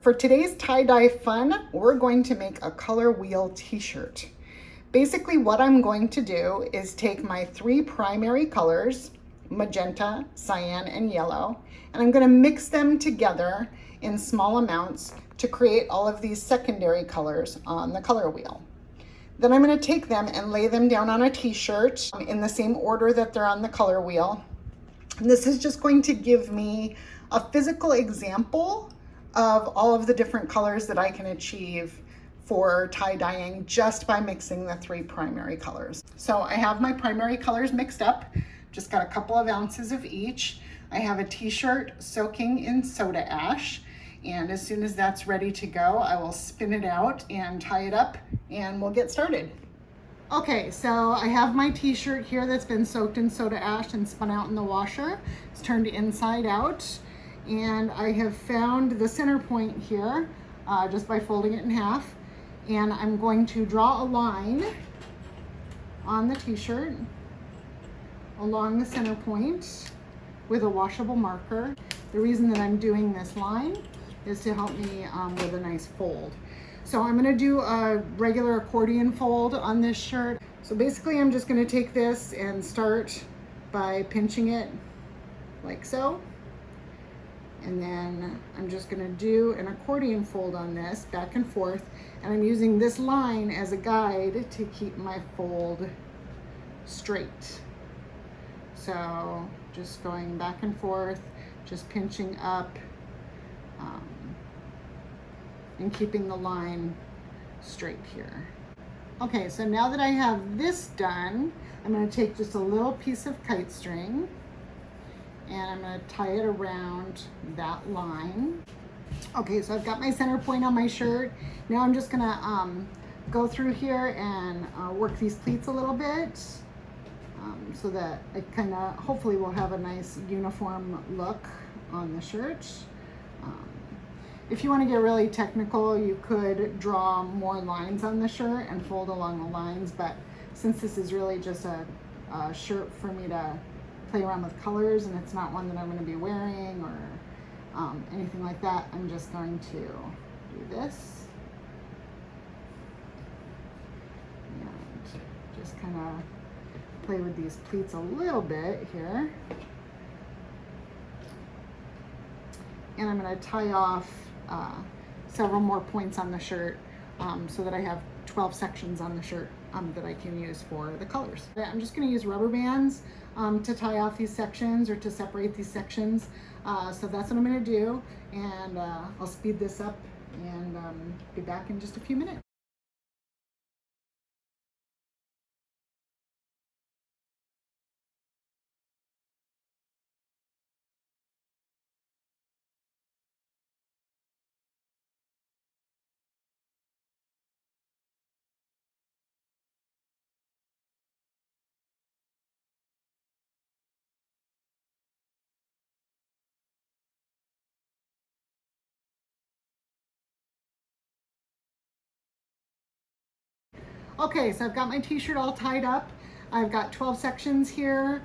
For today's tie-dye fun, we're going to make a color wheel t-shirt. Basically what I'm going to do is take my three primary colors, magenta, cyan, and yellow, and I'm going to mix them together in small amounts to create all of these secondary colors on the color wheel. Then I'm going to take them and lay them down on a t-shirt in the same order that they're on the color wheel. And this is just going to give me a physical example of all of the different colors that I can achieve for tie-dyeing just by mixing the three primary colors. So I have my primary colors mixed up, just got a couple of ounces of each. I have a t-shirt soaking in soda ash, and as soon as that's ready to go, I will spin it out and tie it up, and we'll get started. Okay, so I have my t-shirt here that's been soaked in soda ash and spun out in the washer. It's turned inside out, and I have found the center point here just by folding it in half. And I'm going to draw a line on the t-shirt along the center point with a washable marker. The reason that I'm doing this line is to help me with a nice fold. So I'm gonna do a regular accordion fold on this shirt. So basically I'm just gonna take this and start by pinching it like so. And then I'm just gonna do an accordion fold on this back and forth. And I'm using this line as a guide to keep my fold straight. So just going back and forth, just pinching up, and keeping the line straight here. Okay, so now that I have this done, I'm going to take just a little piece of kite string and I'm going to tie it around that line. Okay, so I've got my center point on my shirt. Now I'm just going to go through here and work these pleats a little bit so that it kind of hopefully will have a nice uniform look on the shirt. If you want to get really technical, you could draw more lines on the shirt and fold along the lines, but since this is really just a shirt for me to play around with colors and it's not one that I'm going to be wearing or anything like that, I'm just going to do this and just kind of play with these pleats a little bit here. And I'm going to tie off several more points on the shirt so that I have 12 sections on the shirt that I can use for the colors. I'm just going to use rubber bands to tie off these sections or to separate these sections. So that's what I'm going to do, and I'll speed this up and be back in just a few minutes. Okay, so I've got my t-shirt all tied up. I've got 12 sections here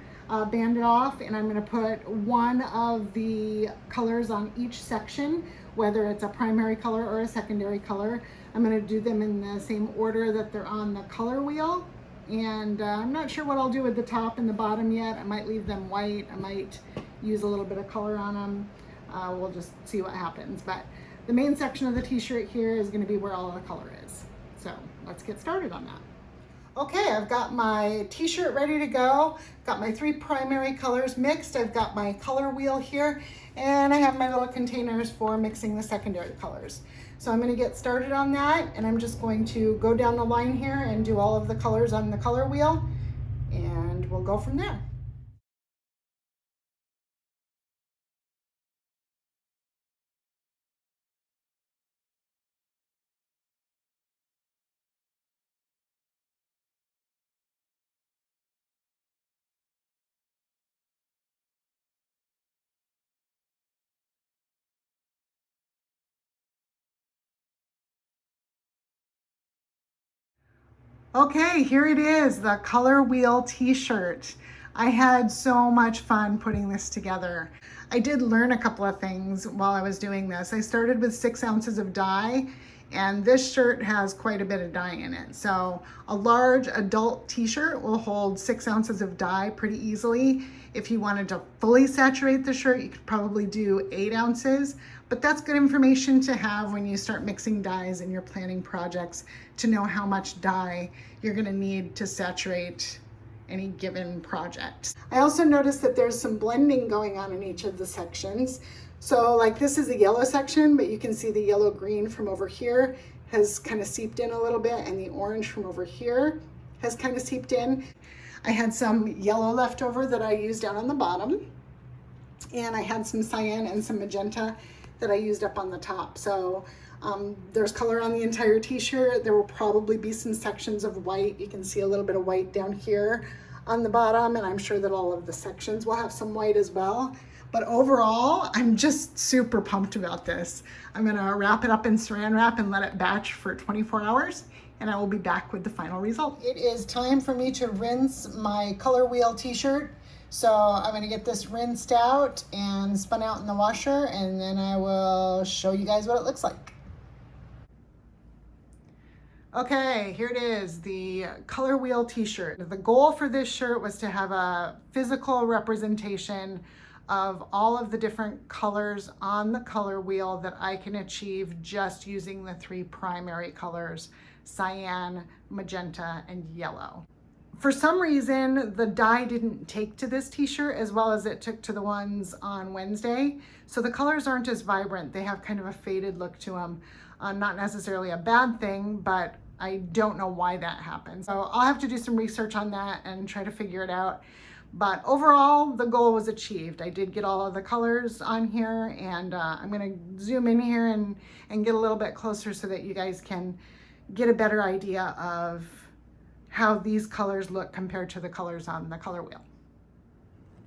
banded off, and I'm going to put one of the colors on each section, whether it's a primary color or a secondary color. I'm going to do them in the same order that they're on the color wheel, and I'm not sure what I'll do with the top and the bottom yet. I might leave them white. I might use a little bit of color on them. We'll just see what happens, but the main section of the t-shirt here is going to be where all of the color is. So let's get started on that. Okay, I've got my t-shirt ready to go. Got my three primary colors mixed. I've got my color wheel here, and I have my little containers for mixing the secondary colors. So I'm going to get started on that, and I'm just going to go down the line here and do all of the colors on the color wheel, and we'll go from there. Okay, here it is, the color wheel t-shirt. I had so much fun putting this together. I did learn a couple of things while I was doing this. I started with 6 ounces of dye, and this shirt has quite a bit of dye in it. So a large adult t-shirt will hold 6 ounces of dye pretty easily. If you wanted to fully saturate the shirt, you could probably do 8 ounces, but that's good information to have when you start mixing dyes in your planning projects, to know how much dye you're gonna need to saturate any given project. I also noticed that there's some blending going on in each of the sections. So like this is the yellow section, but you can see the yellow green from over here has kind of seeped in a little bit, and the orange from over here has kind of seeped in. I had some yellow left over that I used down on the bottom, and I had some cyan and some magenta that I used up on the top. So there's color on the entire t-shirt. There will probably be some sections of white. You can see a little bit of white down here on the bottom, and I'm sure that all of the sections will have some white as well. But overall, I'm just super pumped about this. I'm gonna wrap it up in saran wrap and let it batch for 24 hours, and I will be back with the final result. It is time for me to rinse my Color Wheel t-shirt. So I'm gonna get this rinsed out and spun out in the washer, and then I will show you guys what it looks like. Okay, here it is, the Color Wheel t-shirt. The goal for this shirt was to have a physical representation of all of the different colors on the color wheel that I can achieve just using the 3 primary colors, cyan, magenta, and yellow. For some reason, the dye didn't take to this t-shirt as well as it took to the ones on Wednesday. So the colors aren't as vibrant. They have kind of a faded look to them. Not necessarily a bad thing, but I don't know why that happened. So I'll have to do some research on that and try to figure it out. But overall, the goal was achieved. I did get all of the colors on here, and I'm gonna zoom in here and get a little bit closer so that you guys can get a better idea of how these colors look compared to the colors on the color wheel.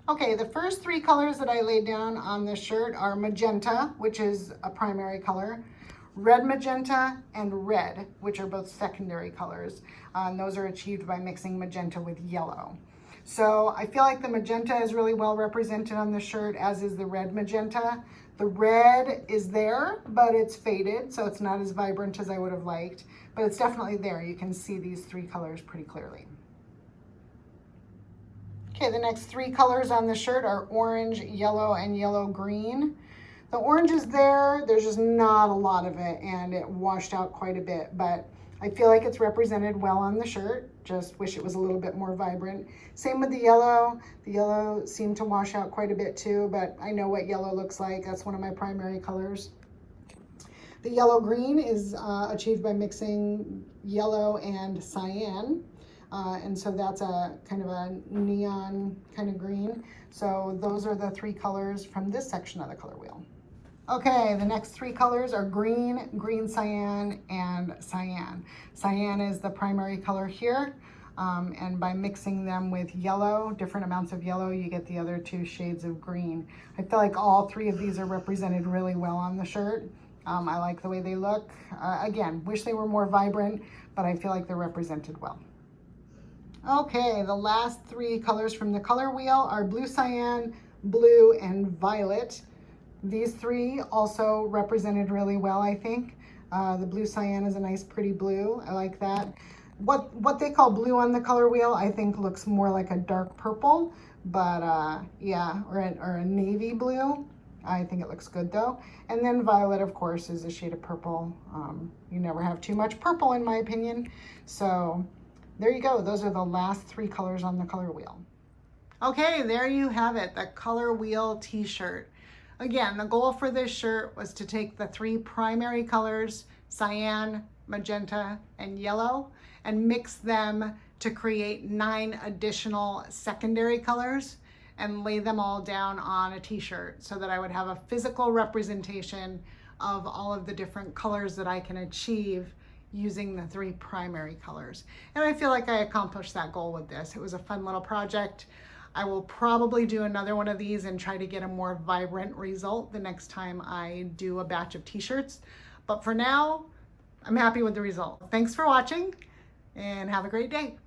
Okay, the first 3 colors that I laid down on this shirt are magenta, which is a primary color, red magenta, and red, which are both secondary colors. And those are achieved by mixing magenta with yellow. So I feel like the magenta is really well represented on the shirt, as is the red magenta. The red is there, but it's faded, so it's not as vibrant as I would have liked, but it's definitely there. You can see these 3 colors pretty clearly. Okay, the next 3 colors on the shirt are orange, yellow, and yellow green. The orange is there, there's just not a lot of it, and it washed out quite a bit, but I feel like it's represented well on the shirt. Just wish it was a little bit more vibrant. Same with the yellow. The yellow seemed to wash out quite a bit too, but I know what yellow looks like. That's one of my primary colors. The yellow green is achieved by mixing yellow and cyan. And so that's a kind of a neon kind of green. So those are the 3 colors from this section of the color wheel. Okay, the next 3 colors are green, green cyan, and cyan. Cyan is the primary color here, and by mixing them with yellow, different amounts of yellow, you get the other 2 shades of green. I feel like all 3 of these are represented really well on the shirt. I like the way they look. Again, wish they were more vibrant, but I feel like they're represented well. Okay, the last 3 colors from the color wheel are blue cyan, blue, and violet. These 3 also represented really well, I think. The blue cyan is a nice pretty blue. I like that. What they call blue on the color wheel, I think looks more like a dark purple, but yeah, or a navy blue. I think it looks good though. And then violet, of course, is a shade of purple. You never have too much purple in my opinion. So there you go. Those are the last 3 colors on the color wheel. Okay, there you have it, the color wheel t-shirt. Again, the goal for this shirt was to take the 3 primary colors, cyan, magenta, and yellow, and mix them to create 9 additional secondary colors and lay them all down on a t-shirt so that I would have a physical representation of all of the different colors that I can achieve using the 3 primary colors. And I feel like I accomplished that goal with this. It was a fun little project. I will probably do another one of these and try to get a more vibrant result the next time I do a batch of t-shirts. But for now, I'm happy with the result. Thanks for watching and have a great day.